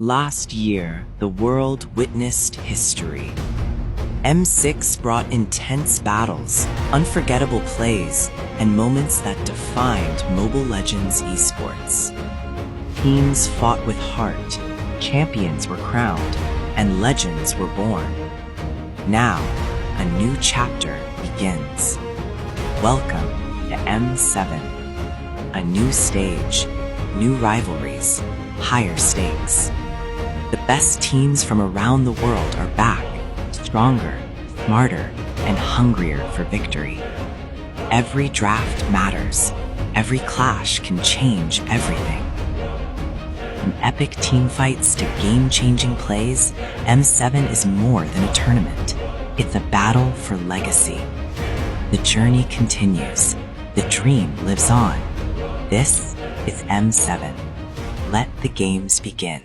Last year, the world witnessed history. M6 brought intense battles, unforgettable plays, and moments that defined Mobile Legends esports. Teams fought with heart, champions were crowned, and legends were born. Now, a new chapter begins. Welcome to M7. A new stage, new rivalries, higher stakes. The best teams from around the world are back, stronger, smarter, and hungrier for victory. Every draft matters. Every clash can change everything. From epic team fights to game-changing plays, M7 is more than a tournament. It's a battle for legacy. The journey continues. The dream lives on. This is M7. Let the games begin.